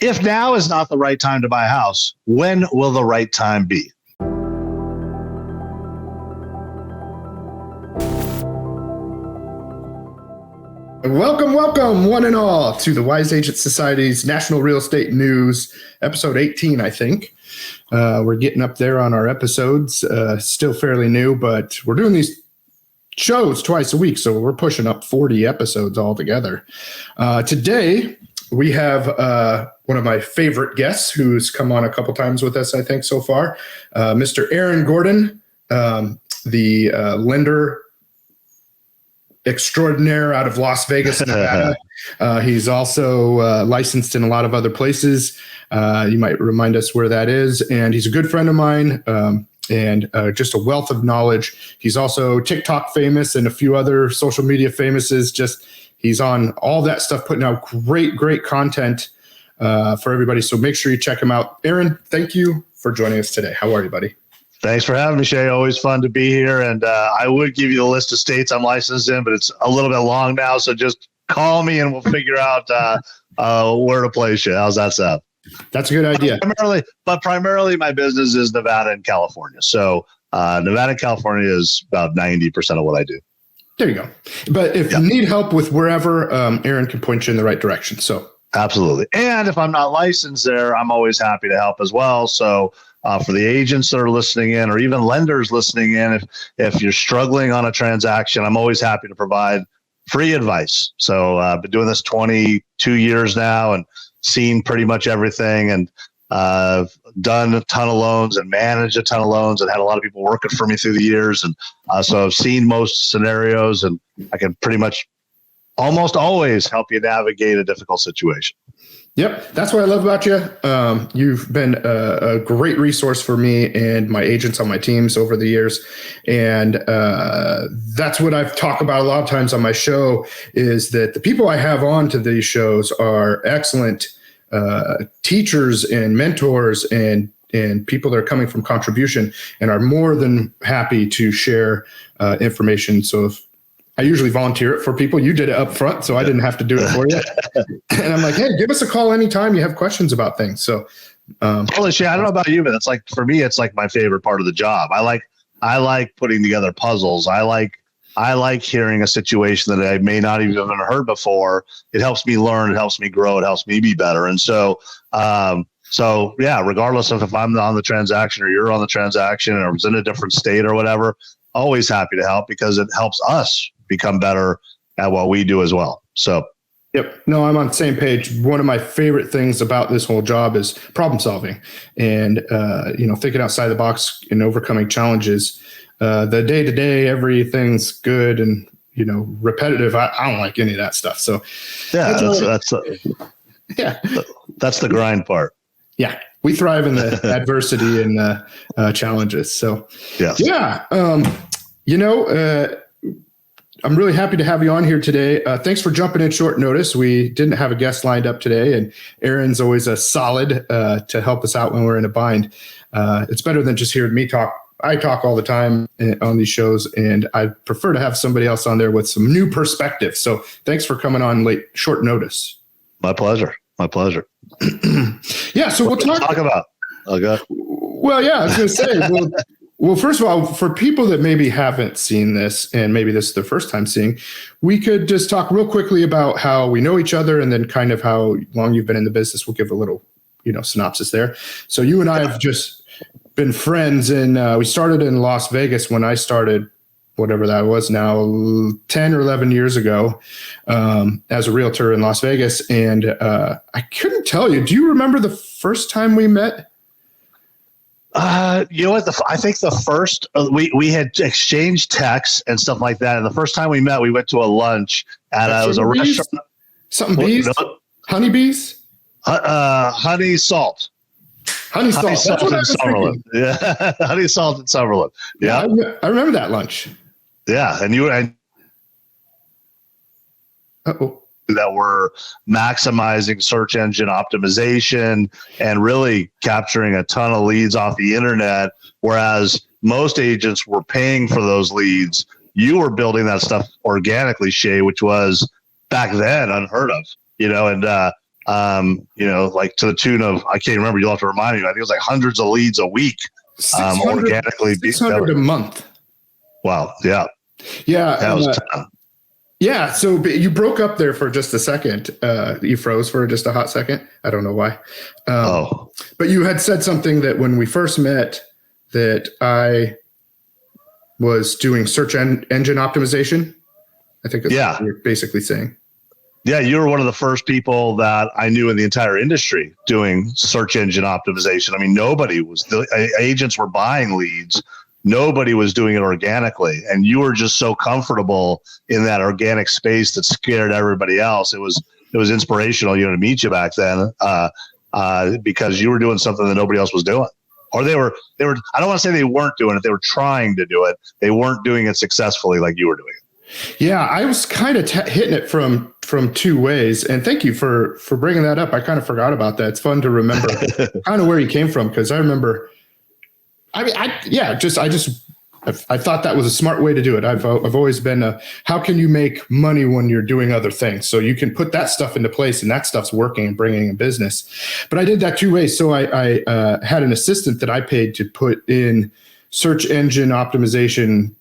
If now is not the right time to buy a house, when will the right time be? Welcome, one and all, to the Wise Agent Society's National Real Estate News, episode 18, I think. We're getting up there on our episodes, still fairly new, but we're doing these shows twice a week, so we're pushing up 40 episodes altogether. Today, we have one of my favorite guests who's come on a couple times with us, I think, so far, Mr. Aaron Gordon, the lender extraordinaire out of Las Vegas, Nevada. He's also licensed in a lot of other places. You might remind us where that is. And he's a good friend of mine and just a wealth of knowledge. He's also TikTok famous and a few other social media famouses. Just he's on all that stuff, putting out great content for everybody. So make sure you check him out. Aaron, thank you for joining us today. How are you, buddy? Thanks for having me, Shay. Always fun to be here. And I would give you the list of states I'm licensed in, but it's a little bit long now. So just call me and we'll figure out where to place you. How's that sound? That's a good idea. Primarily my business is Nevada and California. So Nevada and California is about 90% of what I do. There you go. But if you need help with wherever, Aaron can point you in the right direction. So absolutely. And if I'm not licensed there, I'm always happy to help as well. So for the agents that are listening in, or even lenders listening in, if you're struggling on a transaction, I'm always happy to provide free advice. So I've been doing this 22 years now and seen pretty much everything, and done a ton of loans and managed a ton of loans and had a lot of people working for me through the years. And so I've seen most scenarios, and I can pretty much almost always help you navigate a difficult situation. Yep. That's what I love about you. You've been a great resource for me and my agents on my teams over the years. And that's what I've talked about a lot of times on my show, is that the people I have on to these shows are excellent teachers and mentors and people that are coming from contribution and are more than happy to share information. So if I usually volunteer it for people. You did it up front, so I didn't have to do it for you. And I'm like, hey, give us a call anytime you have questions about things. So, holy shit, I don't know about you, but it's like, for me, it's like my favorite part of the job. I like putting together puzzles. I like hearing a situation that I may not even have heard before. It helps me learn. It helps me grow. It helps me be better. And so yeah, regardless of if I'm on the transaction or you're on the transaction or it's in a different state or whatever, always happy to help because it helps us become better at what we do as well. So, yep. No, I'm on the same page. One of my favorite things about this whole job is problem solving and, thinking outside the box and overcoming challenges. The day to day, everything's good and, repetitive. I don't like any of that stuff. So yeah, that's the grind part. Yeah. We thrive in the adversity and challenges. So yeah. I'm really happy to have you on here today. Thanks for jumping in short notice. We didn't have a guest lined up today, and Aaron's always a solid to help us out when we're in a bind. It's better than just hearing me talk. I talk all the time on these shows, and I prefer to have somebody else on there with some new perspective. So thanks for coming on short notice. My pleasure. Yeah, so we'll talk about. Okay. Well, yeah, I was going to say, well, first of all, for people that maybe haven't seen this and maybe this is their first time seeing, we could just talk real quickly about how we know each other and then kind of how long you've been in the business. We'll give a little, synopsis there. So you and I have just been friends, and we started in Las Vegas when I started, whatever that was now, 10 or 11 years ago, as a realtor in Las Vegas. And I couldn't tell you, do you remember the first time we met? You know what? I think the first we had exchanged texts and stuff like that. And the first time we met, we went to a lunch at it was a restaurant. Something bees, honey bees, honey salt. Honey salt in Summerlin. Yeah, honey salt in Summerlin. Yeah, I remember that lunch. Yeah, and that were maximizing search engine optimization and really capturing a ton of leads off the internet, whereas most agents were paying for those leads. You were building that stuff organically, Shay, which was back then unheard of, and like to the tune of, I can't remember, you'll have to remind me, I think it was like hundreds of leads a week, 600 a month. Wow. Yeah. Yeah. That was yeah. So you broke up there for just a second. You froze for just a hot second. I don't know why. But you had said something that when we first met that I was doing search engine optimization. I think that's what you're basically saying. Yeah, you were one of the first people that I knew in the entire industry doing search engine optimization. I mean, the agents were buying leads. Nobody was doing it organically. And you were just so comfortable in that organic space that scared everybody else. It was inspirational, to meet you back then, because you were doing something that nobody else was doing. Or they were, I don't want to say they weren't doing it. They were trying to do it. They weren't doing it successfully like you were doing it. Yeah, I was kind of hitting it from two ways, and thank you for bringing that up. I kind of forgot about that. It's fun to remember kind of where you came from, because I remember. I thought that was a smart way to do it. I've always been how can you make money when you're doing other things? So you can put that stuff into place, and that stuff's working and bringing in business. But I did that two ways. So I had an assistant that I paid to put in search engine optimization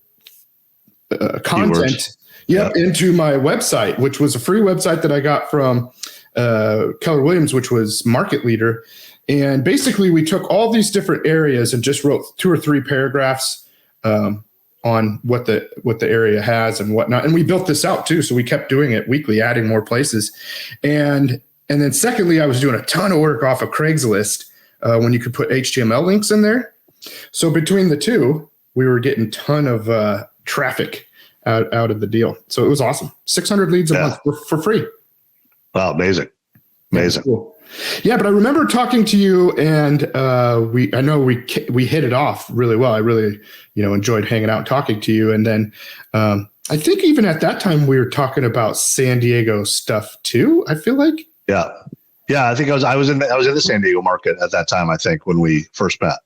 content into my website, which was a free website that I got from Keller Williams, which was market leader. And basically we took all these different areas and just wrote 2 or 3 paragraphs on what the area has and whatnot. And we built this out too. So we kept doing it weekly, adding more places. And then secondly, I was doing a ton of work off of Craigslist when you could put HTML links in there. So between the two, we were getting a ton of traffic out of the deal. So it was awesome. 600 leads a month for free. Wow. Amazing. Yeah, cool. Yeah, but I remember talking to you, and I know we hit it off really well. I really, enjoyed hanging out and talking to you. And then I think even at that time we were talking about San Diego stuff too, I feel like. Yeah. I think I was in the San Diego market at that time, I think, when we first met.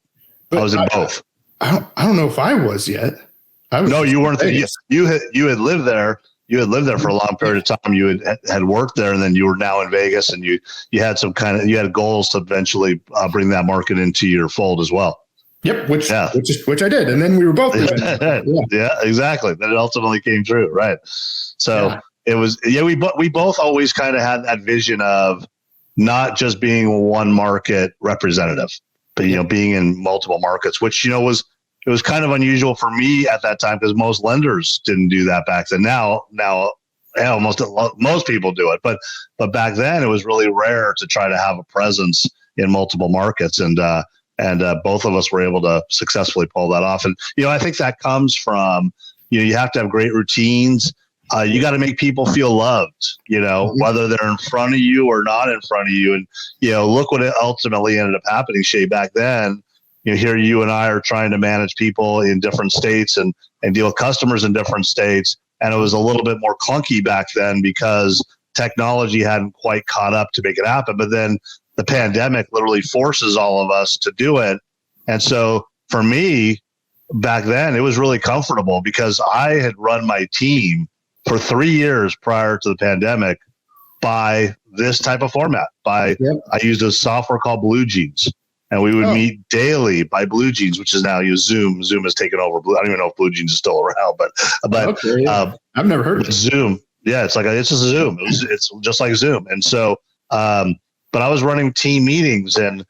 But I was in both. I don't know if I was yet. No, you weren't. You had lived there. You had lived there for a long period of time. You had worked there, and then you were now in Vegas, and you had you had goals to eventually bring that market into your fold as well. Yep, which I did, and then we were both doing it. Yeah, exactly. That ultimately came true, right? So it was. Yeah, we both always kind of had that vision of not just being one market representative, but being in multiple markets, which it was kind of unusual for me at that time because most lenders didn't do that back then. Now, most people do it, but back then it was really rare to try to have a presence in multiple markets, and both of us were able to successfully pull that off. And I think that comes from you have to have great routines. You got to make people feel loved, whether they're in front of you or not in front of you. And look what it ultimately ended up happening, Shay. Back then, here you and I are trying to manage people in different states and deal with customers in different states. And it was a little bit more clunky back then because technology hadn't quite caught up to make it happen. But then the pandemic literally forces all of us to do it. And so for me, back then, it was really comfortable because I had run my team for 3 years prior to the pandemic by this type of format. I used a software called Blue Jeans. And we would meet daily by Blue Jeans, which is now Zoom. Zoom has taken over. I don't even know if Blue Jeans is still around, but I've never heard of it. Zoom. Yeah, it's just a Zoom. It's just like Zoom. And so, but I was running team meetings and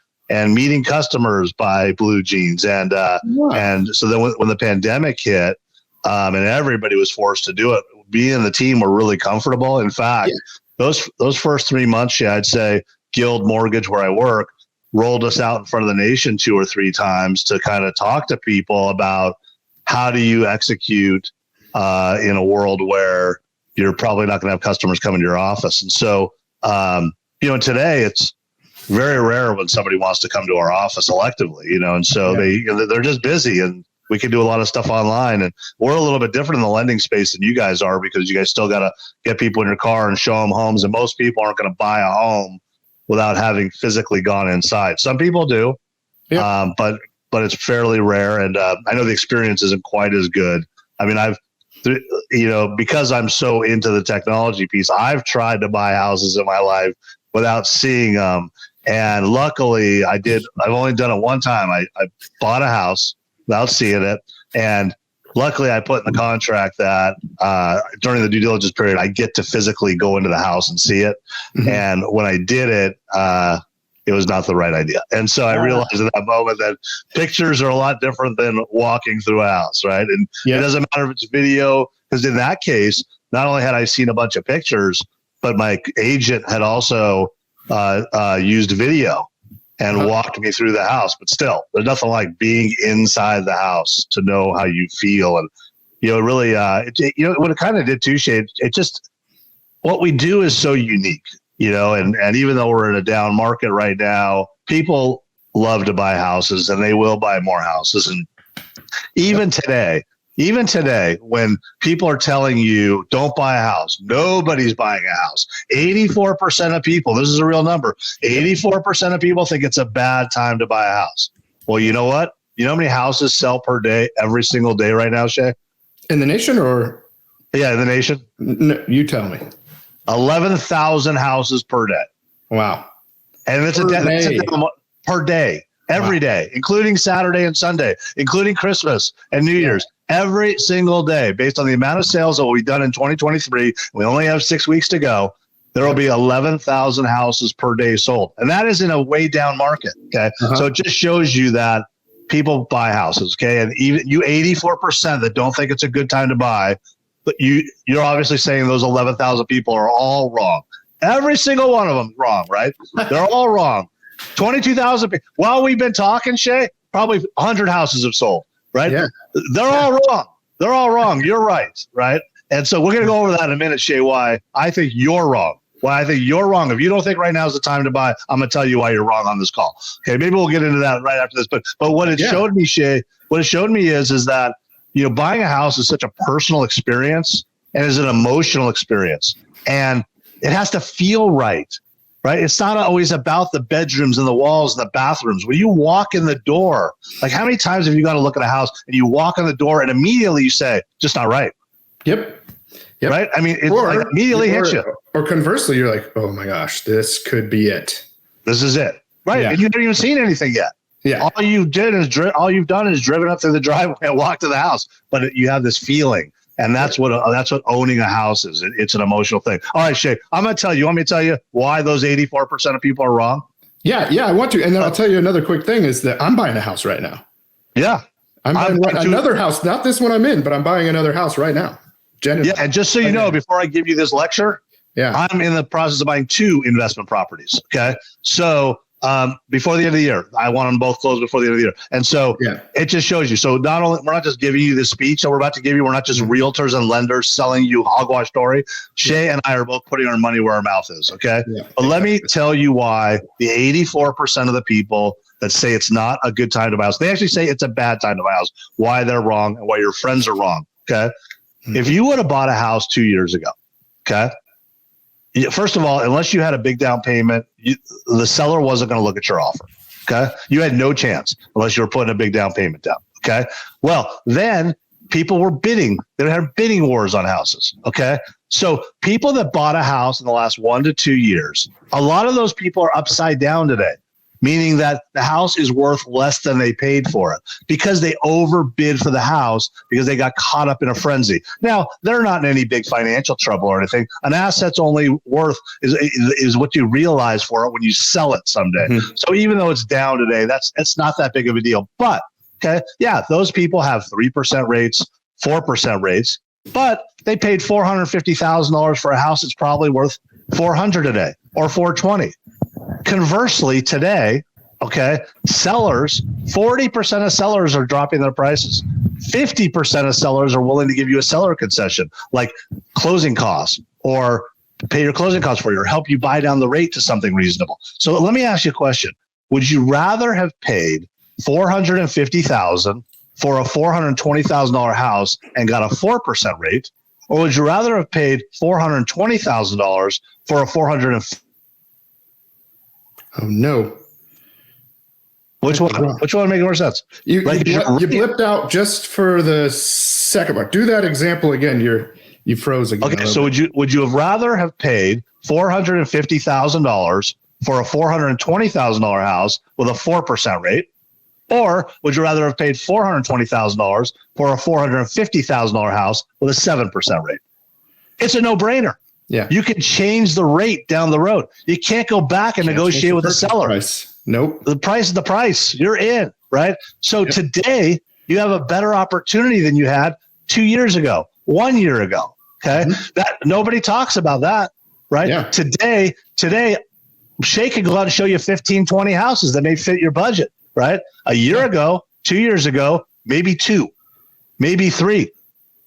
meeting customers by Blue Jeans, and so then when the pandemic hit, and everybody was forced to do it, me and the team were really comfortable. In fact, those first 3 months, I'd say Guild Mortgage, where I work, rolled us out in front of the nation 2 or 3 times to kind of talk to people about how do you execute in a world where you're probably not going to have customers come into your office. And so, today it's very rare when somebody wants to come to our office electively, and so they're just busy, and we can do a lot of stuff online. And we're a little bit different in the lending space than you guys are, because you guys still got to get people in your car and show them homes. And most people aren't going to buy a home without having physically gone inside. Some people do, but it's fairly rare. And I know the experience isn't quite as good. I mean, because I'm so into the technology piece, I've tried to buy houses in my life without seeing them. And luckily I've only done it one time. I bought a house without seeing it. And luckily I put in the contract that during the due diligence period, I get to physically go into the house and see it. Mm-hmm. And when I did it, it was not the right idea. And so I realized at that moment that pictures are a lot different than walking through a house, right? And it doesn't matter if it's video, because in that case, not only had I seen a bunch of pictures, but my agent had also used video and walked me through the house. But still, there's nothing like being inside the house to know how you feel. And, really, what it kind of did too, Shay, it just, what we do is so unique. And even though we're in a down market right now, people love to buy houses and they will buy more houses. And even today, when people are telling you don't buy a house, nobody's buying a house. 84% of people, this is a real number, 84% of people think it's a bad time to buy a house. Well, you know what? You know how many houses sell per day, every single day right now, Shay? In the nation or? Yeah, in the nation. No, you tell me. 11,000 houses per day. Wow. And it's per day, every day, including Saturday and Sunday, including Christmas and New Year's, every single day, based on the amount of sales that will be done in 2023. We only have 6 weeks to go. There will be 11,000 houses per day sold. And that is in a way down market. Okay. So it just shows you that people buy houses. Okay. And even you 84% that don't think it's a good time to buy, but you're obviously saying those 11,000 people are all wrong. Every single one of them is wrong, right? They're all wrong. 22,000 people. While we've been talking, Shay, probably 100 houses have sold, right? Yeah. They're all wrong. They're all wrong. You're right, right? And so we're going to go over that in a minute, Shay, why I think you're wrong. Why I think you're wrong. If you don't think right now is the time to buy, I'm going to tell you why you're wrong on this call. Okay, maybe we'll get into that right after this. But what it showed me, Shay, what it showed me is that buying a house is such a personal experience and is an emotional experience. And it has to feel right? It's not always about the bedrooms and the walls and the bathrooms. When you walk in the door, like how many times have you got to look at a house and you walk in the door and immediately you say, just not right. Yep. Right? I mean, it immediately hits you. Or conversely, you're like, oh my gosh, this could be it. This is it. Right. Yeah. And you haven't even seen anything yet. Yeah. All you've done is driven up through the driveway and walked to the house, but you have this feeling, and that's what owning a house is. It's an emotional thing. All right, Shay, you want me to tell you why those 84% of people are wrong? Yeah, I want to, and then I'll tell you another quick thing is that I'm buying a house right now. Yeah, I'm buying another house, not this one I'm in, but I'm buying another house right now. Genuinely. Yeah, and just so you know, before I give you this lecture, I'm in the process of buying 2 investment properties. Okay, so. Before the end of the year, I want them both closed before the end of the year. And so it just shows you. So not only, we're not just giving you the speech that we're about to give you. We're not just realtors and lenders selling you a hogwash story. Shay and I are both putting our money where our mouth is. Okay. Yeah, but let me tell you why the 84% of the people that say it's not a good time to buy a house, they actually say it's a bad time to buy a house, why they're wrong and why your friends are wrong. Okay. Mm-hmm. If you would have bought a house 2 years ago, okay. First of all, unless you had a big down payment, the seller wasn't going to look at your offer. Okay. You had no chance unless you were putting a big down payment down. Okay. Well, then people were bidding. They had bidding wars on houses. Okay. So people that bought a house in the last 1 to 2 years, a lot of those people are upside down today, meaning that the house is worth less than they paid for it because they overbid for the house because they got caught up in a frenzy. Now, they're not in any big financial trouble or anything. An asset's only worth is what you realize for it when you sell it someday. Mm-hmm. So even though it's down today, it's not that big of a deal. But, those people have 3% rates, 4% rates, but they paid $450,000 for a house that's probably worth $400 today or $420. Conversely, today, sellers, 40% of sellers are dropping their prices. 50% of sellers are willing to give you a seller concession, like closing costs, or pay your closing costs for you, or help you buy down the rate to something reasonable. So let me ask you a question. Would you rather have paid $450,000 for a $420,000 house and got a 4% rate, or would you rather have paid $420,000 for a $450,000? Oh no! Which one? Which one makes more sense? You blipped out just for the second part. Do that example again. You froze again. Okay, so would you have rather have paid $450,000 for a $420,000 house with a 4% rate, or would you rather have paid $420,000 for a $450,000 house with a 7% rate? It's a no-brainer. Yeah, you can change the rate down the road. You can't go back and negotiate with the seller. Price. Nope. The price is the price. You're in, right? So today you have a better opportunity than you had 2 years ago, 1 year ago. Okay. That nobody talks about that, right? Yeah. Today, Shay can go out and show you 15, 20 houses that may fit your budget, right? A year ago, 2 years ago, maybe 2, maybe 3.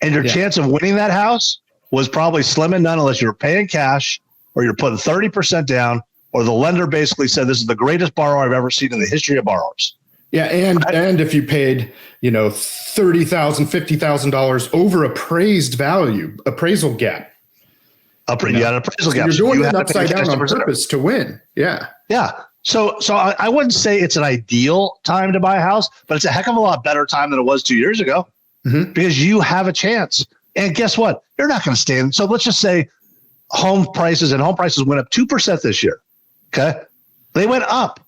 And your chance of winning that house was probably slim and none unless you were paying cash or you're putting 30% down, or the lender basically said, this is the greatest borrower I've ever seen in the history of borrowers. Yeah, and if you paid, $30,000, $50,000 over appraised value, appraisal gap. You had an appraisal gap. You're doing it upside down on purpose to win. Yeah. Yeah. So I wouldn't say it's an ideal time to buy a house, but it's a heck of a lot better time than it was 2 years ago because you have a chance. And guess what? You're not going to stay in. So let's just say home prices went up 2% this year. Okay. They went up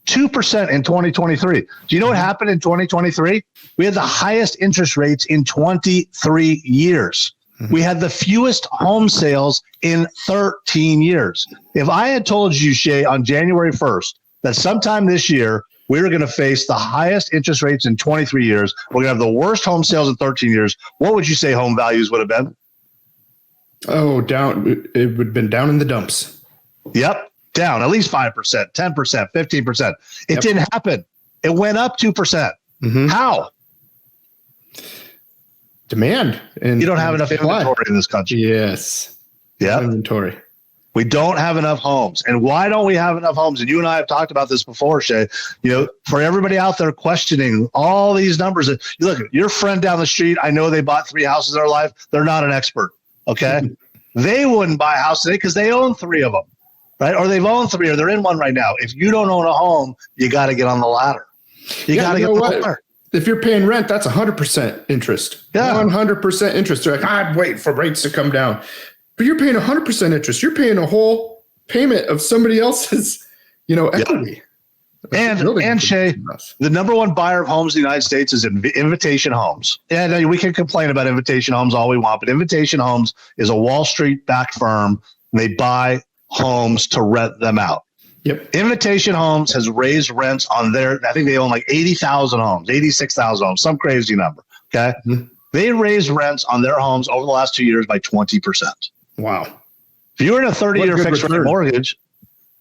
2% in 2023. Do you know what happened in 2023? We had the highest interest rates in 23 years. We had the fewest home sales in 13 years. If I had told you, Shay, on January 1st, that sometime this year, we were going to face the highest interest rates in 23 years, we're going to have the worst home sales in 13 years, what would you say home values would have been? Oh, down. It would have been down in the dumps. Yep. Down at least 5%, 10%, 15%. It didn't happen. It went up 2%. How? Demand. And you don't have enough inventory in this country. Yes. Yeah. Inventory. We don't have enough homes. And why don't we have enough homes? And you and I have talked about this before, Shay. For everybody out there questioning all these numbers, look, your friend down the street, I know they bought 3 houses in their life. They're not an expert. Okay. They wouldn't buy a house today because they own 3 of them. Right? Or they've owned 3 or they're in one right now. If you don't own a home, you got to get on the ladder. You got to get on the ladder. If you're paying rent, that's 100% interest. Yeah. 100% interest. They're like, I'm waiting for rates to come down. But you're paying 100% interest. You're paying a whole payment of somebody else's, equity. And Shay, the number one buyer of homes in the United States is Invitation Homes. And we can complain about Invitation Homes all we want, but Invitation Homes is a Wall Street backed firm. And they buy homes to rent them out. Yep. Invitation Homes has raised rents on I think they own like 80,000 homes, 86,000 homes, some crazy number. Okay. They raised rents on their homes over the last 2 years by 20%. Wow. If you were in a 30-year fixed rate mortgage,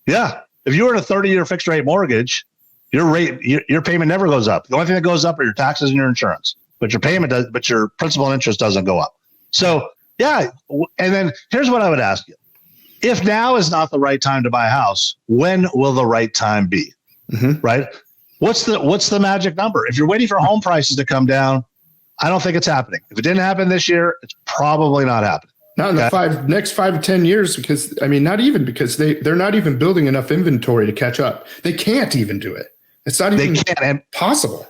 if you were in a 30-year fixed rate mortgage, your payment never goes up. The only thing that goes up are your taxes and your insurance, but your payment does, but your principal and interest doesn't go up. So and then here's what I would ask you. If now is not the right time to buy a house, when will the right time be? Right? What's the magic number? If you're waiting for home prices to come down, I don't think it's happening. If it didn't happen this year, it's probably not happening. Not in the next 5 to 10 years, because not even because they're not even building enough inventory to catch up. They can't even do it. It's not even possible.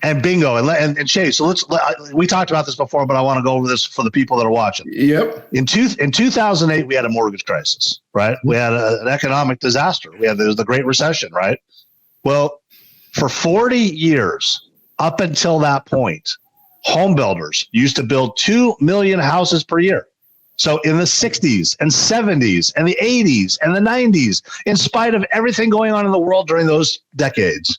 And bingo. And Shay, so we talked about this before, but I want to go over this for the people that are watching. Yep. In 2008, we had a mortgage crisis, right? We had an economic disaster. There was the Great Recession, right? Well, for 40 years, up until that point, home builders used to build 2 million houses per year. So in the 60s and 70s and the 80s and the 90s, in spite of everything going on in the world during those decades,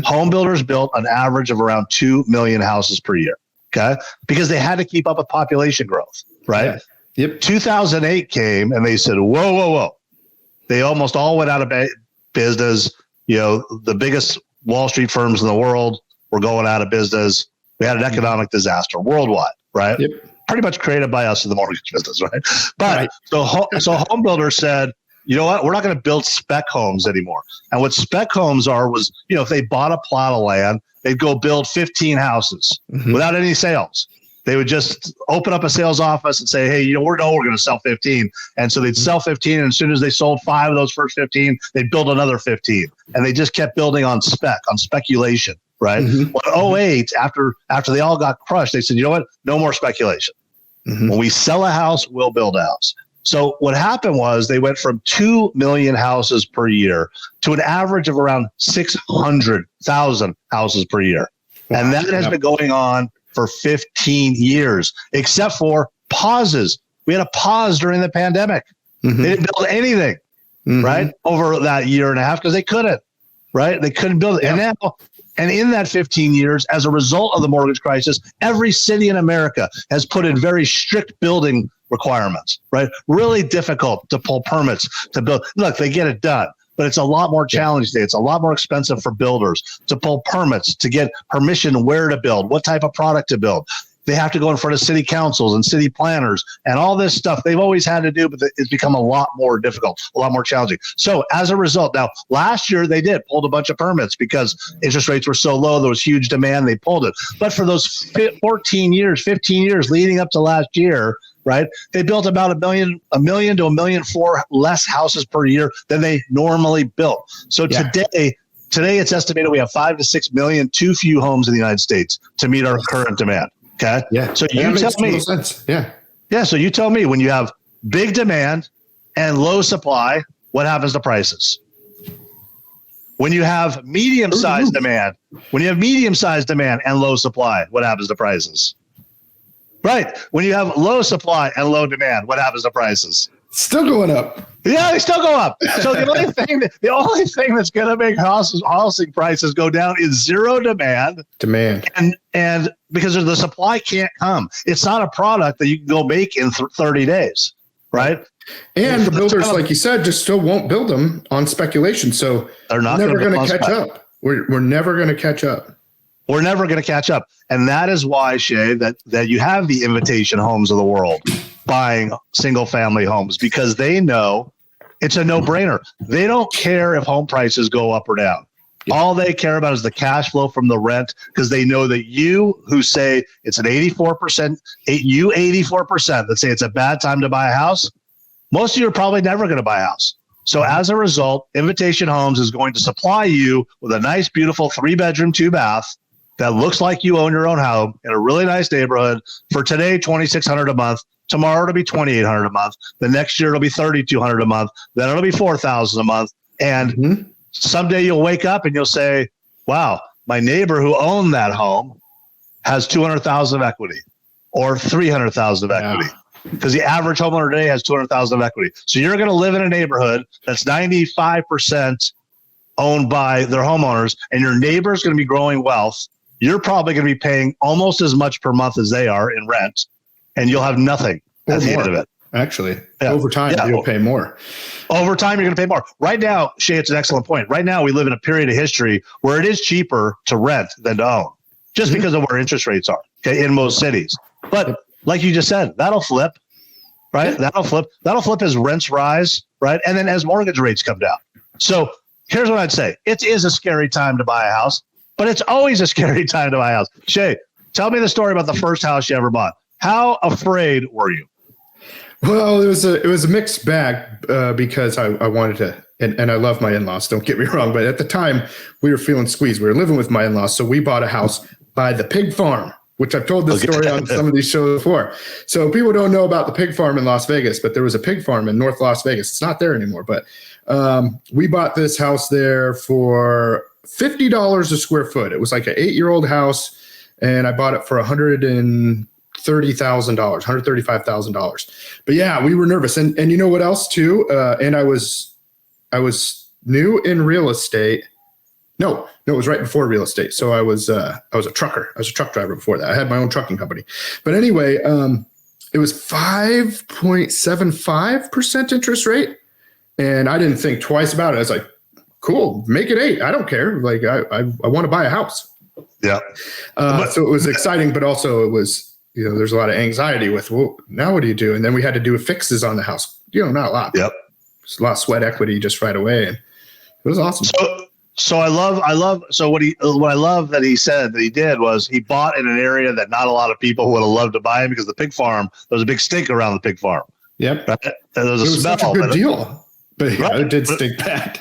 home builders built an average of around 2 million houses per year. Okay. Because they had to keep up with population growth, right? Yeah. Yep. 2008 came and they said, whoa. They almost all went out of business. The biggest Wall Street firms in the world were going out of business. We had an economic disaster worldwide, right? Yep. Pretty much created by us in the mortgage business, right? But so home builders said, you know what? We're not going to build spec homes anymore. And what spec homes was, if they bought a plot of land, they'd go build 15 houses without any sales. They would just open up a sales office and say, hey, we're going to sell 15. And so they'd sell 15. And as soon as they sold 5 of those first 15, they'd build another 15. And they just kept building on speculation, right? Well, in 2008, after they all got crushed, they said, you know what? No more speculation. Mm-hmm. When we sell a house, we'll build a house. So what happened was they went from 2 million houses per year to an average of around 600,000 houses per year. Wow. And that has been going on for 15 years, except for pauses. We had a pause during the pandemic. Mm-hmm. They didn't build anything, right, over that year and a half because they couldn't, right? They couldn't build it. Yeah. And in that 15 years, as a result of the mortgage crisis, every city in America has put in very strict building requirements, right? Really difficult to pull permits to build. Look, they get it done, but it's a lot more challenging today. It's a lot more expensive for builders to pull permits, to get permission where to build, what type of product to build. They have to go in front of city councils and city planners and all this stuff they've always had to do, but it's become a lot more difficult, a lot more challenging. So as a result, now last year they pulled a bunch of permits because interest rates were so low, there was huge demand, they pulled it. But for those 15 years leading up to last year, right, they built about a million to 1.4 million less houses per year than they normally built. So today it's estimated we have 5 to 6 million too few homes in the United States to meet our current demand. Okay. Yeah. So you tell me. Sense. Yeah. Yeah. So you tell me, when you have big demand and low supply, what happens to prices? When you have medium-sized demand, and low supply, what happens to prices? Right. When you have low supply and low demand, what happens to prices? Still going up. Yeah, they still go up. So the only thing that's going to make housing prices go down is zero demand. And because the supply can't come. It's not a product that you can go make in 30 days, right? And the builders, like you said, just still won't build them on speculation. So they're never going to catch up. We're never going to catch up. We're never going to catch up. And that is why, Shay, that you have the Invitation Homes of the world buying single family homes, because they know it's a no-brainer. They don't care if home prices go up or down. Yeah. All they care about is the cash flow from the rent, because they know that you who say it's an 84%, that say it's a bad time to buy a house, most of you are probably never going to buy a house. So as a result, Invitation Homes is going to supply you with a nice, beautiful 3-bedroom, 2-bath that looks like you own your own home in a really nice neighborhood. For today, $2,600 a month. Tomorrow it'll be $2,800 a month. The next year it'll be $3,200 a month. Then it'll be $4,000 a month. And someday you'll wake up and you'll say, wow, my neighbor who owned that home has $200,000 of equity or $300,000 of equity. Because the average homeowner today has $200,000 of equity. So you're going to live in a neighborhood that's 95% owned by their homeowners, and your neighbor's going to be growing wealth. You're probably going to be paying almost as much per month as they are in rent, and you'll have nothing at the end of it. Actually, over time, you'll pay more. Over time, you're going to pay more. Right now, Shay, it's an excellent point. Right now, we live in a period of history where it is cheaper to rent than to own, just because of where interest rates are in most cities. But like you just said, that'll flip, right? That'll flip as rents rise, right? And then as mortgage rates come down. So here's what I'd say. It is a scary time to buy a house, but it's always a scary time to buy a house. Shay, tell me the story about the first house you ever bought. How afraid were you? Well, it was a mixed bag because I wanted to, and I love my in-laws, don't get me wrong, but at the time we were feeling squeezed. We were living with my in-laws, so we bought a house by the pig farm, which I've told this story on some of these shows before. So people don't know about the pig farm in Las Vegas, but there was a pig farm in North Las Vegas. It's not there anymore, but we bought this house there for $50 a square foot. It was like an 8-year-old house, and I bought it for $135,000. But yeah, we were nervous. And you know what else too? And I was new in real estate. No, it was right before real estate. So I was a trucker. I was a truck driver before that. I had my own trucking company. But anyway, it was 5.75% interest rate. And I didn't think twice about it. I was like, cool, make it 8. I don't care. Like I want to buy a house. Yeah. So it was exciting, but also it was, there's a lot of anxiety with, well, now what do you do? And then we had to do fixes on the house. Not a lot. Yep. Just a lot of sweat equity just right away. And it was awesome. So I love. So what I love that he said that he did was he bought in an area that not a lot of people would have loved to buy in, because the pig farm, there was a big stink around the pig farm. Yep. Right? There was a smell. Such a good deal. But it did stink bad.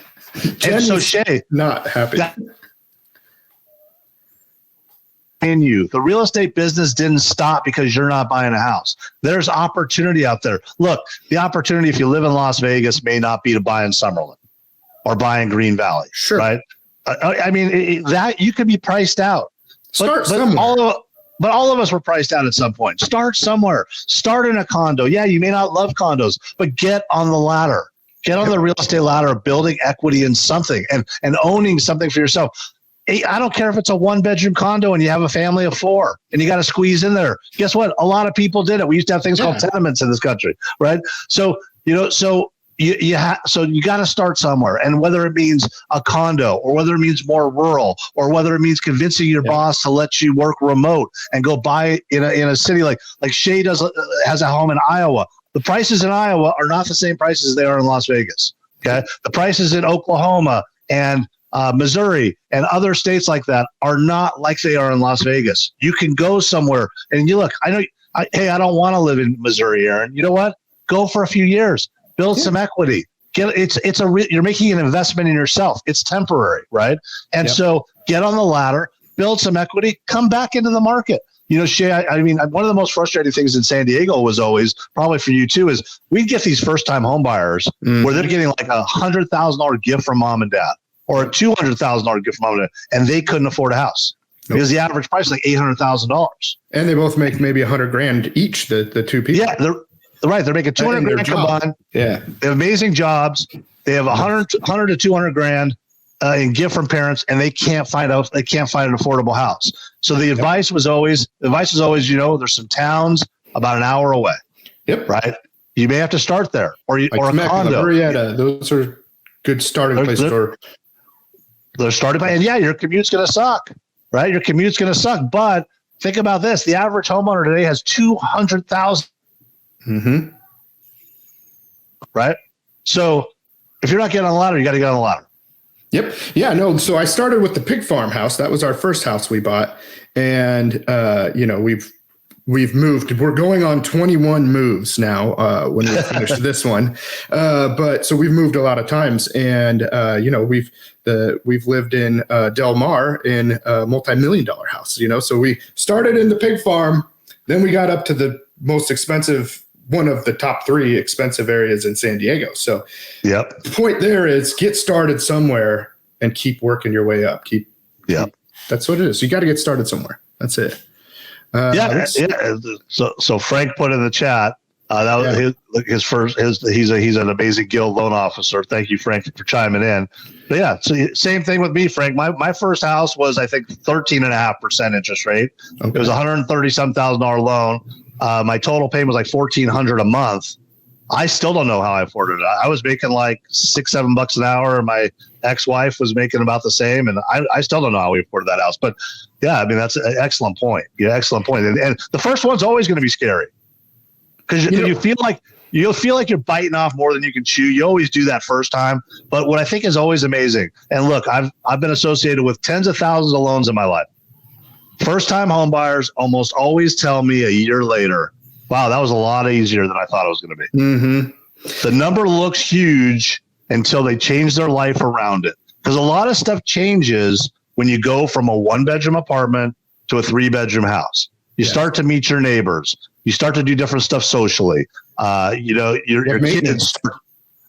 And so Shay, not happy. continue. The real estate business didn't stop because you're not buying a house. There's opportunity out there. Look, the opportunity, if you live in Las Vegas, may not be to buy in Summerlin or buy in Green Valley. Sure. Right. I mean, that you could be priced out. Start somewhere. But all of us were priced out at some point. Start somewhere. Start in a condo. Yeah, you may not love condos, but get on the ladder. Get on the real estate ladder of building equity in something and owning something for yourself. I don't care if it's a 1-bedroom condo and you have a family of 4 and you got to squeeze in there. Guess what? A lot of people did it. We used to have things called tenements in this country, right? So, you got to start somewhere. And whether it means a condo or whether it means more rural or whether it means convincing your boss to let you work remote and go buy in a city like Shay has a home in Iowa. The prices in Iowa are not the same prices they are in Las Vegas. Okay. The prices in Oklahoma and Missouri and other states like that are not like they are in Las Vegas. You can go somewhere and you look, I don't want to live in Missouri, Aaron. You know what? Go for a few years, build some equity. You're making an investment in yourself. It's temporary, right? And so get on the ladder, build some equity, come back into the market. You know, Shay, I mean, one of the most frustrating things in San Diego was always, probably for you too, is we'd get these first-time home buyers where they're getting like $100,000 gift from mom and dad or a $200,000 gift from mom and dad, and they couldn't afford a house because the average price is like $800,000. And they both make maybe $100,000 each, the two people. Yeah, they're right. They're making $200,000 combined. Yeah, they have amazing jobs. They have $100,000 to $200,000 in gift from parents, and they can't find an affordable house. So the advice was always, you know, there's some towns about an hour away. Yep. Right. You may have to start there, or a condo. Marietta, those are good starting places. They're starting by, and your commute's going to suck, right? Your commute's going to suck. But think about this: the average homeowner today has $200,000. Mm-hmm. Right. So if you're not getting on the ladder, you got to get on the ladder. Yep. Yeah, no. So I started with the pig farm house. That was our first house we bought. And, we've moved. We're going on 21 moves now when we finish this one. But so we've moved a lot of times. And, we've lived in Del Mar in a multi-million-dollar house, so we started in the pig farm. Then we got up to the most expensive, one of the top 3 expensive areas in San Diego. So the point there is get started somewhere and keep working your way up. That's what it is. You got to get started somewhere. That's it. So Frank put in the chat, that was his first, he's an amazing guild loan officer. Thank you, Frank, for chiming in. But so same thing with me, Frank. My first house was, I think, 13.5% interest rate. Okay. It was $130,000 loan. My total payment was like $1,400 a month. I still don't know how I afforded it. I was making like $6-7 an hour. And my ex-wife was making about the same. And I still don't know how we afforded that house. But I mean, that's an excellent point. Excellent point. And the first one's always going to be scary because you'll feel like you're biting off more than you can chew. You always do that first time. But what I think is always amazing. And look, I've been associated with tens of thousands of loans in my life. First-time home buyers almost always tell me a year later, wow, that was a lot easier than I thought it was going to be. Mm-hmm. The number looks huge until they change their life around it. Because a lot of stuff changes when you go from a 1-bedroom apartment to a 3-bedroom house. You start to meet your neighbors. You start to do different stuff socially. Your kids.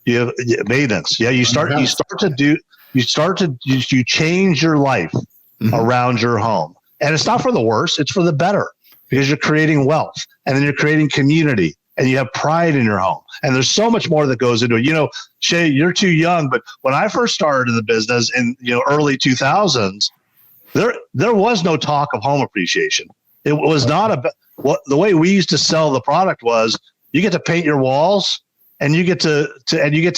Maintenance. Yeah, you change your life around your home. And it's not for the worse, it's for the better because you're creating wealth and then you're creating community and you have pride in your home. And there's so much more that goes into it. Shay, you're too young, but when I first started in the business in early 2000s, there was no talk of home appreciation. It was not the way we used to sell the product was you get to paint your walls and you get to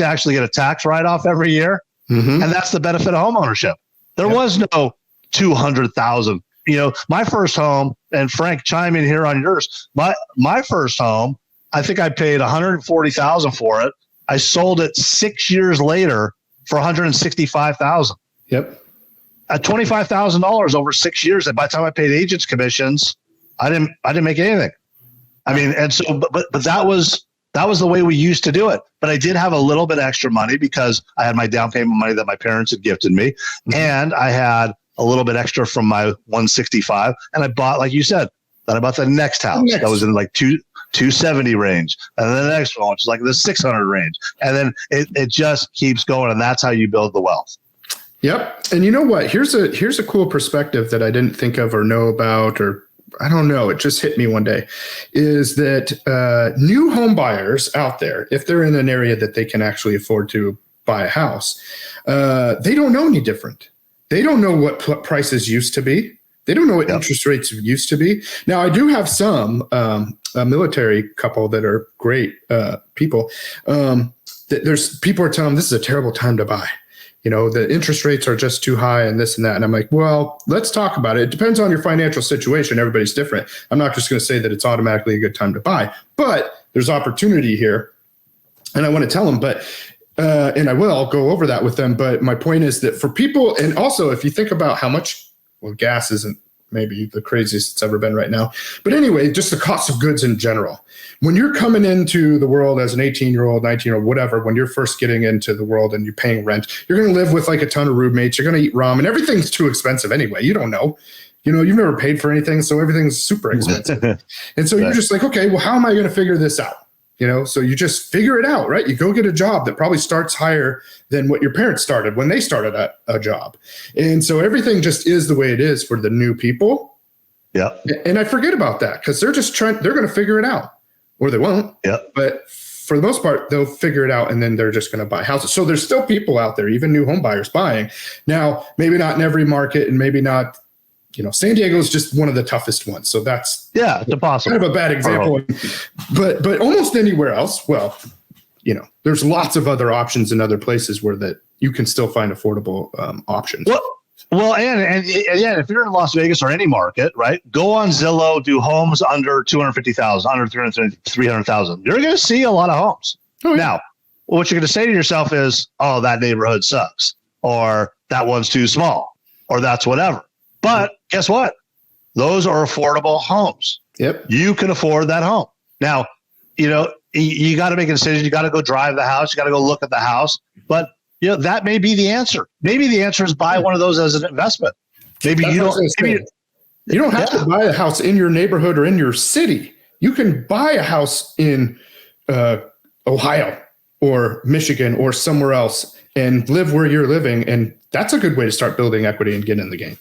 actually get a tax write-off every year. Mm-hmm. And that's the benefit of home ownership. There was no 200,000. My first home, and Frank, chime in here on yours. My first home, I think I paid $140,000 for it. I sold it 6 years later for $165,000. Yep. At $25,000 over 6 years. And by the time I paid agents commissions, I didn't make anything. I mean, and so, but that was the way we used to do it. But I did have a little bit extra money because I had my down payment money that my parents had gifted me, and I had a little bit extra from my 165, and I bought, like you said, then I bought the next house that was in like 270 range, and then the next one, which is like the 600 range, and then it just keeps going, and that's how you build the wealth. Yep. And you know what? Here's a cool perspective that I didn't think of or know about, or I don't know. It just hit me one day, is that new home buyers out there, if they're in an area that they can actually afford to buy a house, they don't know any different. They don't know what prices used to be. They don't know what interest rates used to be. Now, I do have some a military couple that are great people. There's people are telling them this is a terrible time to buy. You know, the interest rates are just too high and this and that. And I'm like, well, let's talk about it. It depends on your financial situation. Everybody's different. I'm not just going to say that it's automatically a good time to buy, but there's opportunity here. And I want to tell them, and I will, I'll go over that with them. But my point is that for people, and also if you think about how much, well, gas isn't maybe the craziest it's ever been right now. But anyway, just the cost of goods in general. When you're coming into the world as an 18-year-old, 19-year-old, whatever, when you're first getting into the world and you're paying rent, you're going to live with like a ton of roommates. You're going to eat ramen. Everything's too expensive anyway. You don't know. You know, you've never paid for anything, so everything's super expensive. And so you're just like, okay, well, how am I going to figure this out? You know, so you just figure it out, right? You go get a job that probably starts higher than what your parents started when they started a job. And so everything just is the way it is for the new people. Yeah. And I forget about that because they're going to figure it out, or they won't. Yeah. But for the most part, they'll figure it out and then they're just going to buy houses. So there's still people out there, even new home buyers buying. Now, maybe not in every market and maybe not, you know, San Diego is just one of the toughest ones. So that's it's impossible. Kind of a bad example. But almost anywhere else, well, you know, there's lots of other options in other places where that you can still find affordable options. Well, and if you're in Las Vegas or any market, right, go on Zillow, do homes under 250,000, under 300,000. You're going to see a lot of homes. Oh, yeah. Now, what you're going to say to yourself is, oh, that neighborhood sucks, or that one's too small, or that's whatever. But guess what? Those are affordable homes. Yep. You can afford that home. Now, you know, you got to make a decision. You got to go drive the house. You got to go look at the house. But, you know, that may be the answer. Maybe the answer is buy one of those as an investment. Maybe you don't have to buy a house in your neighborhood or in your city. You can buy a house in Ohio or Michigan or somewhere else and live where you're living. And that's a good way to start building equity and get in the game.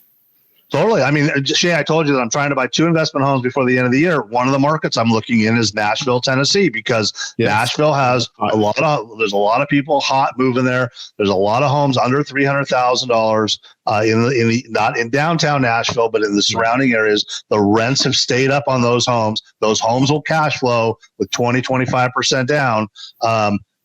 Totally. I mean, Shay, I told you that I'm trying to buy 2 investment homes before the end of the year. One of the markets I'm looking in is Nashville, Tennessee, because Nashville has there's a lot of people hot moving there. There's a lot of homes under $300,000 not in downtown Nashville, but in the surrounding areas. The rents have stayed up on those homes. Those homes will cash flow with 25% down.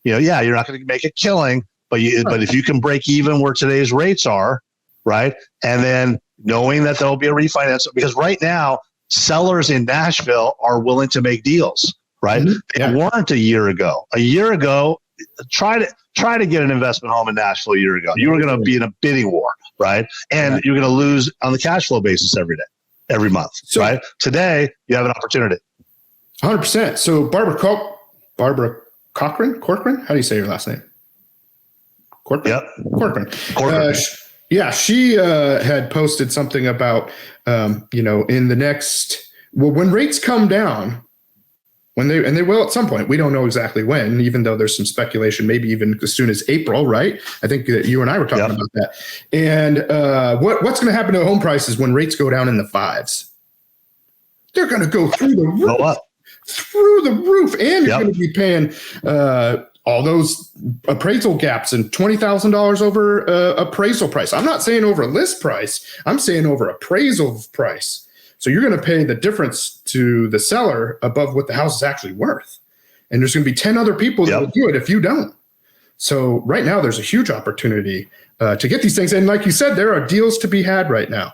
You're not going to make a killing, but if you can break even where today's rates are, right, and then knowing that there'll be a refinance, because right now sellers in Nashville are willing to make deals, right? Mm-hmm. They weren't a year ago. A year ago, try to get an investment home in Nashville a year ago. You were going to be in a bidding war, right? And you're going to lose on the cash flow basis every month, right? Today, you have an opportunity. 100%. So Barbara Corcoran? How do you say your last name? Corcoran? Yep. Corcoran. She had posted something about, in the next, when rates come down, they will at some point, we don't know exactly when, even though there's some speculation, maybe even as soon as April, right? I think that you and I were talking about that. And what's going to happen to home prices when rates go down in the 5s? They're going to go through the roof. Through the roof. And you're going to be paying all those appraisal gaps and $20,000 over appraisal price. I'm not saying over list price. I'm saying over appraisal price. So you're going to pay the difference to the seller above what the house is actually worth. And there's going to be 10 other people that will do it if you don't. So right now there's a huge opportunity to get these things. And like you said, there are deals to be had right now.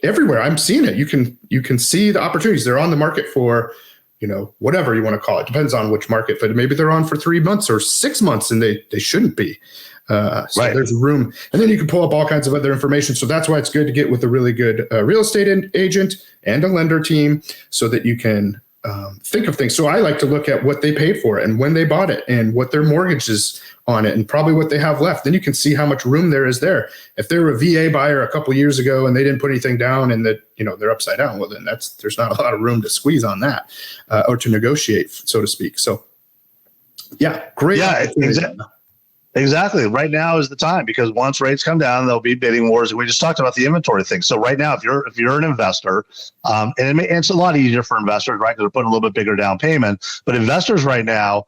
Everywhere. I'm seeing it. You can see the opportunities. They're on the market for, whatever you want to call it. Depends on which market, but maybe they're on for 3 months or 6 months and they shouldn't be. There's room. And then you can pull up all kinds of other information. So that's why it's good to get with a really good real estate agent and a lender team so that you can think of things. So I like to look at what they paid for it and when they bought it and what their mortgage is on it and probably what they have left. Then you can see how much room there is there. If they were a VA buyer a couple of years ago and they didn't put anything down and that, they're upside down, well, then there's not a lot of room to squeeze on that or to negotiate, so to speak. So yeah, great. Yeah, exactly. Right now is the time, because once rates come down, there'll be bidding wars. We just talked about the inventory thing. So right now, if you're an investor, and it's a lot easier for investors, right? Because they're putting a little bit bigger down payment. But investors right now,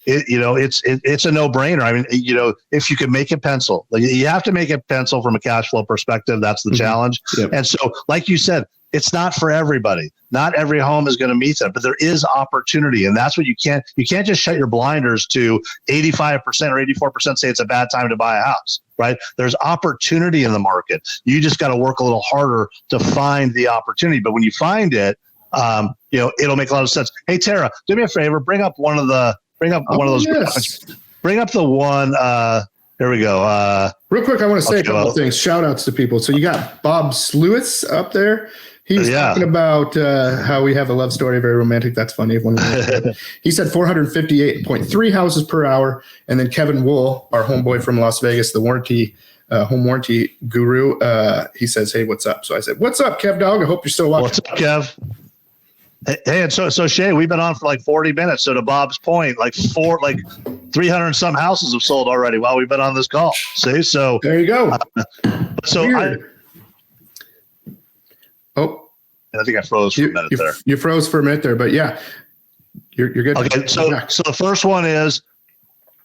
it's a no-brainer. I mean, if you can make it pencil, like you have to make it pencil from a cash flow perspective. That's the challenge. Yep. And so, like you said, it's not for everybody. Not every home is going to meet that, but there is opportunity. And that's what you can't just shut your blinders to 85% or 84% say it's a bad time to buy a house, right? There's opportunity in the market. You just got to work a little harder to find the opportunity. But when you find it, it'll make a lot of sense. Hey, Tara, do me a favor. Bring up one of those. Yes. Bring up the one. Here we go. Real quick, I want to say a couple of things. Shout outs to people. So you got Bob Lewis up there. He's talking about how we have a love story, very romantic. That's funny. He said 458.3 houses per hour. And then Kevin Wool, our homeboy from Las Vegas, the home warranty guru, he says, "Hey, what's up?" So I said, "What's up, Kev Dog? I hope you're still watching." What's up, Kev? Hey, and so Shay, we've been on for like 40 minutes. So to Bob's point, like 300 and some houses have sold already while we've been on this call. See, so there you go. I think I froze for a minute there. You froze for a minute there, but yeah, you're good. Okay, so the first one is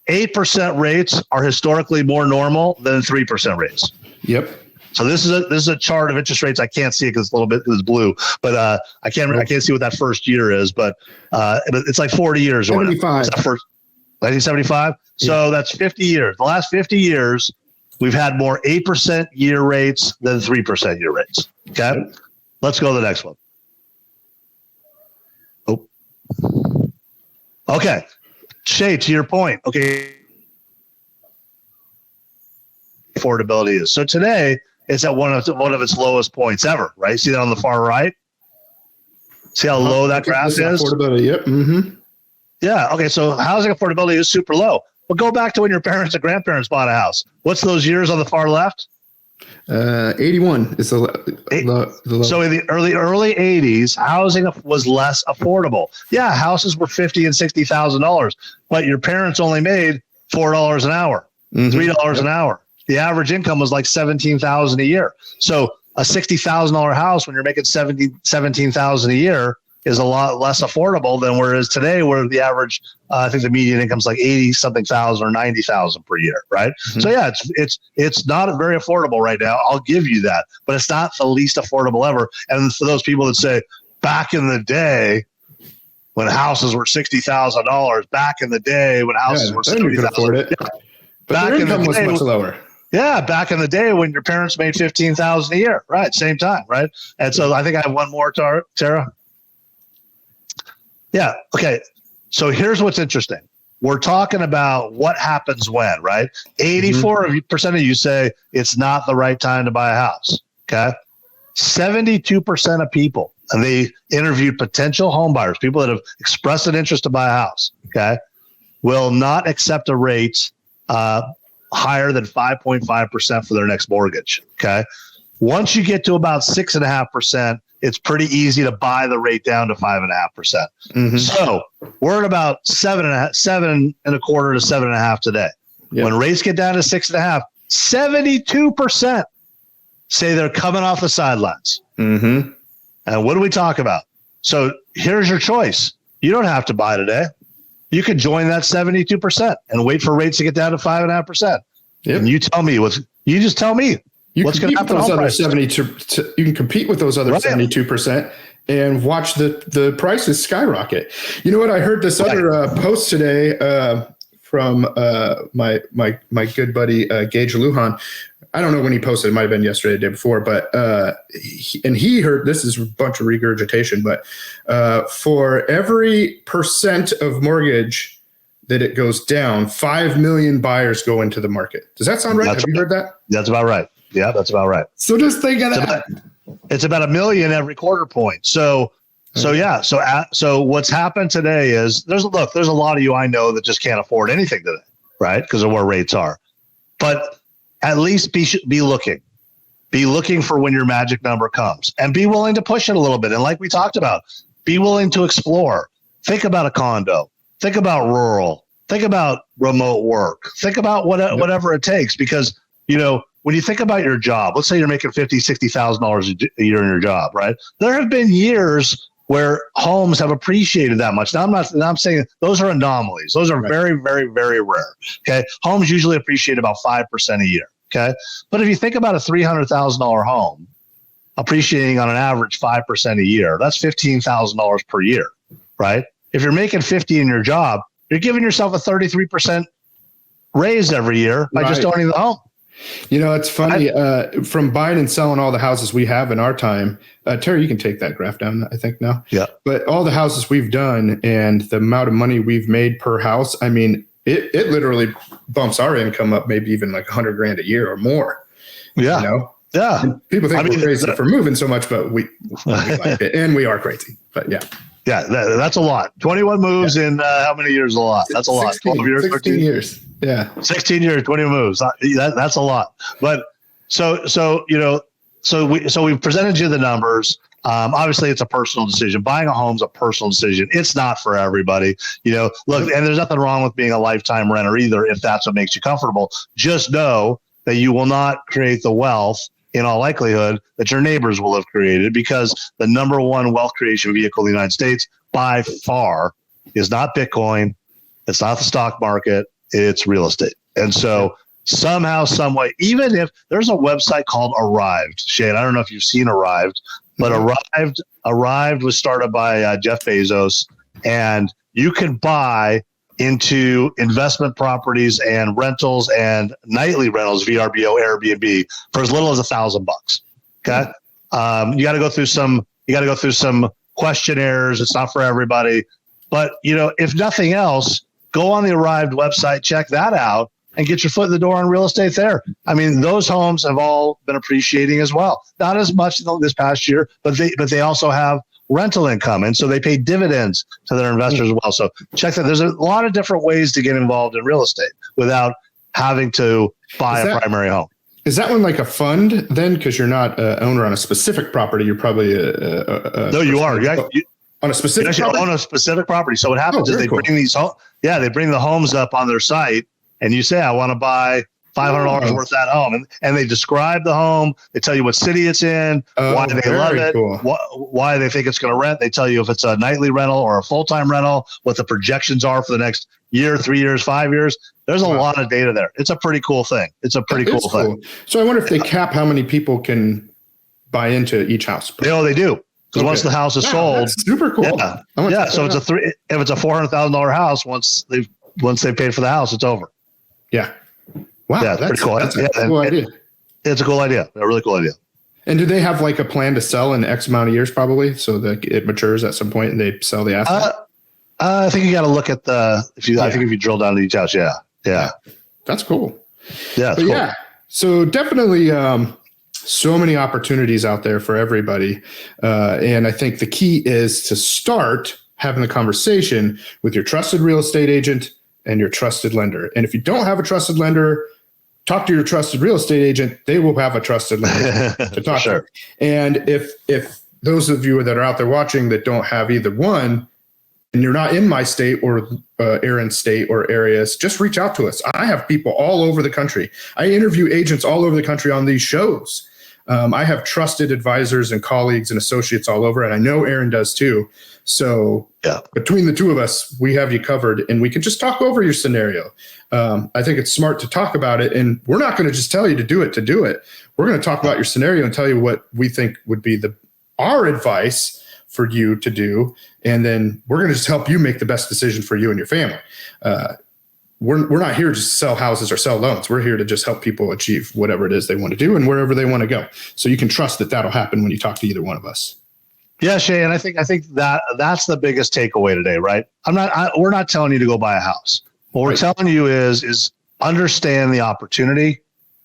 8% rates are historically more normal than 3% rates. Yep. So this is a chart of interest rates. I can't see it because it's blue, but I can't see what that first year is, but it's like 40 years or 75. 1975. Yeah. So that's 50 years. The last 50 years, we've had more 8% year rates than 3% year rates. Okay. Yep. Let's go to the next one. Oh, okay. Shay, to your point. Okay. Affordability is. So today it's at one of its lowest points ever, right? See that on the far right? See how low that graph is? Affordability, yep. Mm-hmm. Yeah. Okay. So housing affordability is super low. But go back to when your parents and grandparents bought a house. What's those years on the far left? 81 is the low. So in the early 80s, housing was less affordable. Yeah, houses were $50,000 and $60,000, but your parents only made $4 an hour, $3 an hour. The average income was like $17,000 a year. So a $60,000 house when you're making $17,000 a year is a lot less affordable than whereas today, where the average, I think the median income is like 80 something thousand or 90,000 per year, right? Mm-hmm. So yeah, it's not very affordable right now. I'll give you that, but it's not the least affordable ever. And for those people that say back in the day when houses were $60,000, back in the day when houses were $70,000, but their income was much lower. Yeah, back in the day when your parents made $15,000 a year, right? Same time, right? And so I think I have one more, Tara. Yeah. Okay. So here's what's interesting. We're talking about what happens when, right? 84% of you say it's not the right time to buy a house. Okay. 72% of people, and they interviewed potential home buyers, people that have expressed an interest to buy a house, okay, will not accept a rate higher than 5.5% for their next mortgage. Okay. Once you get to about 6.5%, it's pretty easy to buy the rate down to 5.5%. Mm-hmm. So we're at about 7.25 to 7.5 today. Yep. When rates get down to 6.5, 72% say they're coming off the sidelines. Mm-hmm. And what do we talk about? So here's your choice. You don't have to buy today. You could join that 72% and wait for rates to get down to 5.5%. Yep. And you tell me you just tell me. What's going to happen? You can compete with those other 72% and watch the prices skyrocket. You know what? I heard this other post today from my good buddy Gage Lujan. I don't know when he posted. It might have been yesterday, the day before, but he heard, this is a bunch of regurgitation, but for every percent of mortgage that it goes down, 5 million buyers go into the market. Does that sound right? Have you heard that? That's about right. Yeah, that's about right. So just think of that. It's about 1 million every quarter point. So So yeah, so what's happened today is there's a lot of you I know that just can't afford anything today, right? Because of where rates are. But at least be looking. Be looking for when your magic number comes, and be willing to push it a little bit. And like we talked about, be willing to explore. Think about a condo. Think about rural. Think about remote work. Think about whatever it takes, because when you think about your job, let's say you're making $50,000, $60,000 a year in your job, right? There have been years where homes have appreciated that much. Now, I'm saying those are anomalies. Those are very, very, very rare. Okay. Homes usually appreciate about 5% a year. Okay. But if you think about a $300,000 home appreciating on an average 5% a year, that's $15,000 per year, right? If you're making 50 in your job, you're giving yourself a 33% raise every year by just owning the home. It's funny, from buying and selling all the houses we have in our time, Terry, you can take that graph down, I think now. Yeah. But all the houses we've done and the amount of money we've made per house, I mean, it literally bumps our income up maybe even like $100,000 a year or more. Yeah. Yeah. And people think we're crazy for moving so much, but we like it, and we are crazy. But yeah. Yeah, that's a lot. 21 moves in how many years? A lot. That's a lot. 16, 12 years, 16 years. Yeah. 16 years, 20 moves. That's a lot. But so we've presented you the numbers. Obviously, it's a personal decision. Buying a home is a personal decision. It's not for everybody. Look, and there's nothing wrong with being a lifetime renter either, if that's what makes you comfortable. Just know that you will not create the wealth, in all likelihood, that your neighbors will have created, because the number one wealth creation vehicle in the United States by far is not Bitcoin. It's not the stock market. It's real estate. And so somehow, some way, even if there's a website called Arrived, Shane, I don't know if you've seen Arrived, but Arrived was started by Jeff Bezos, and you can buy into investment properties and rentals and nightly rentals, VRBO, Airbnb, for as little as $1,000. Okay. You got to go through some questionnaires. It's not for everybody, but if nothing else, go on the Arrived website, check that out, and get your foot in the door on real estate there. I mean, those homes have all been appreciating as well. Not as much this past year, but they also have rental income, and so they pay dividends to their investors as well. So check that. There's a lot of different ways to get involved in real estate without having to buy a primary home. Is that one like a fund then? Because you're not an owner on a specific property. You're probably no, you are. On a specific property? On a specific property. So what happens is they bring the homes up on their site, and you say, I want to buy $500 worth of that home. And they describe the home. They tell you what city it's in, why they love it, why they think it's going to rent. They tell you if it's a nightly rental or a full-time rental, what the projections are for the next year, 3 years, 5 years. There's a lot of data there. It's a pretty cool thing. It's a pretty cool thing. So I wonder if they cap how many people can buy into each house. They do. Because once the house is sold. That's super cool. Yeah. So if it's a $400,000 house, once they've paid for the house, it's over. Yeah. Wow, yeah, that's pretty cool. That's a cool idea. It's a cool idea. A really cool idea. And do they have like a plan to sell in X amount of years, probably, so that it matures at some point and they sell the asset? I think you got to look at I think if you drill down to each house, yeah. That's cool. Yeah, cool. Yeah. So definitely, so many opportunities out there for everybody, and I think the key is to start having the conversation with your trusted real estate agent and your trusted lender. And if you don't have a trusted lender, talk to your trusted real estate agent. They will have a trusted lender to talk to. And if those of you that are out there watching that don't have either one, and you're not in my state or Aaron's state or areas, just reach out to us. I have people all over the country. I interview agents all over the country on these shows. I have trusted advisors and colleagues and associates all over, and I know Aaron does too. So between the two of us, we have you covered, and we can just talk over your scenario. I think it's smart to talk about it, and we're not going to just tell you to do it. We're going to talk about your scenario and tell you what we think would be our advice for you to do, and then we're going to just help you make the best decision for you and your family. We're not here to just sell houses or sell loans. We're here to just help people achieve whatever it is they want to do and wherever they want to go. So you can trust that that'll happen when you talk to either one of us. Yeah, Shay, and I think that's the biggest takeaway today, right? We're not telling you to go buy a house. What we're telling you is understand the opportunity,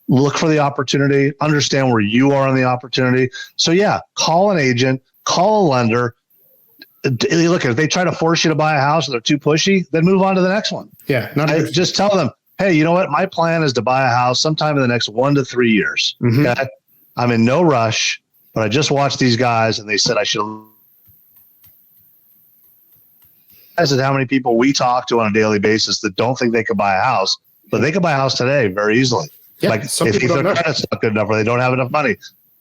look for the opportunity, understand where you are on the opportunity. So yeah, call an agent, call a lender, look, if they try to force you to buy a house and they're too pushy, then move on to the next one. Yeah. Just tell them, hey, you know what? My plan is to buy a house sometime in the next 1 to 3 years. Mm-hmm. Okay? I'm in no rush, but I just watched these guys and they said I should. I said how many people we talk to on a daily basis that don't think they could buy a house, but they could buy a house today very easily. Yeah, like if their credit's not good enough or they don't have enough money.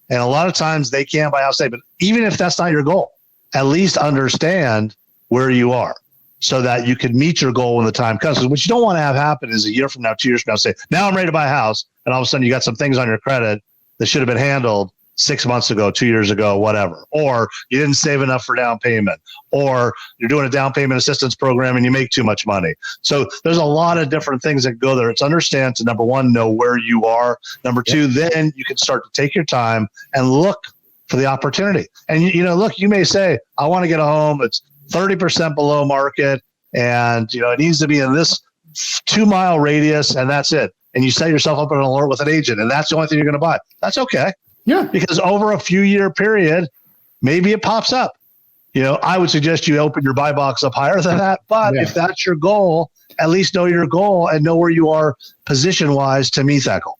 And a lot of times they can't buy a house today, but even if that's not your goal, at least understand where you are so that you can meet your goal when the time comes. Because what you don't want to have happen is a year from now, 2 years from now, say, now I'm ready to buy a house. And all of a sudden you got some things on your credit that should have been handled 6 months ago, 2 years ago, whatever. Or you didn't save enough for down payment, or you're doing a down payment assistance program and you make too much money. So there's a lot of different things that go there. It's understand to, number one, know where you are. Number two, then you can start to take your time and look for the opportunity. And, look, you may say, I want to get a home. It's 30% below market. And, it needs to be in this 2-mile radius and that's it. And you set yourself up an alert with an agent and that's the only thing you're going to buy. That's okay. Yeah. Because over a few year period, maybe it pops up. I would suggest you open your buy box up higher than that. But if that's your goal, at least know your goal and know where you are position wise to meet that goal.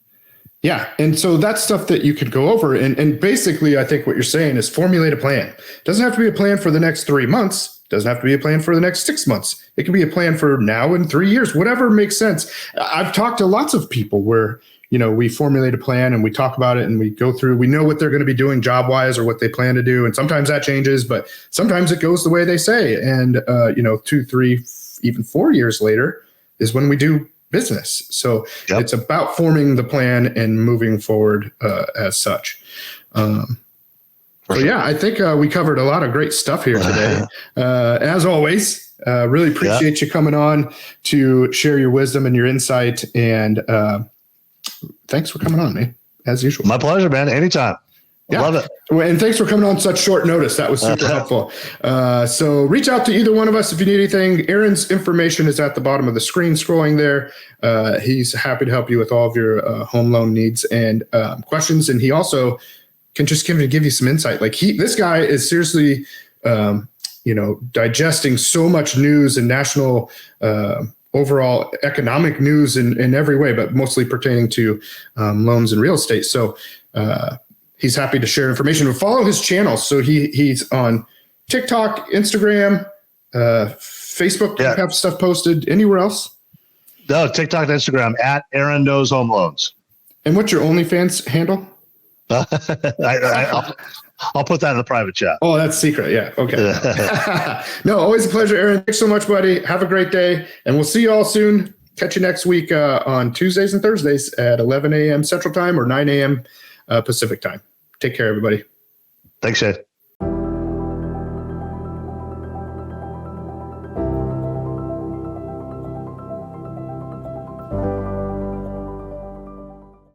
Yeah. And so that's stuff that you could go over. And basically, I think what you're saying is formulate a plan. It doesn't have to be a plan for the next 3 months. It doesn't have to be a plan for the next 6 months. It can be a plan for now and 3 years, whatever makes sense. I've talked to lots of people where we formulate a plan and we talk about it and we go through, we know what they're going to be doing job wise or what they plan to do. And sometimes that changes, but sometimes it goes the way they say. And, 2, 3, even 4 years later is when we do business. So It's about forming the plan and moving forward as such. I think we covered a lot of great stuff here today. As always, really appreciate you coming on to share your wisdom and your insight. And, thanks for coming on, man, as usual. My pleasure, man. Anytime. Love it. And thanks for coming on such short notice. That was super helpful. So reach out to either one of us if you need anything. Aaron's information is at the bottom of the screen scrolling there. He's happy to help you with all of your home loan needs and questions. And he also can just give you some insight. Like this guy is seriously, digesting so much news and national overall economic news in every way, but mostly pertaining to loans and real estate. So he's happy to share information. Follow his channel. So he's on TikTok, Instagram, Facebook. Do you have stuff posted anywhere else? No, TikTok and Instagram at Aaron Knows Home Loans. And what's your OnlyFans handle? I'll put that in the private chat. Oh, that's secret. Yeah. Okay. No, always a pleasure, Aaron. Thanks so much, buddy. Have a great day. And we'll see you all soon. Catch you next week on Tuesdays and Thursdays at 11 a.m. Central Time or 9 a.m. Pacific Time. Take care, everybody. Thanks, Shay.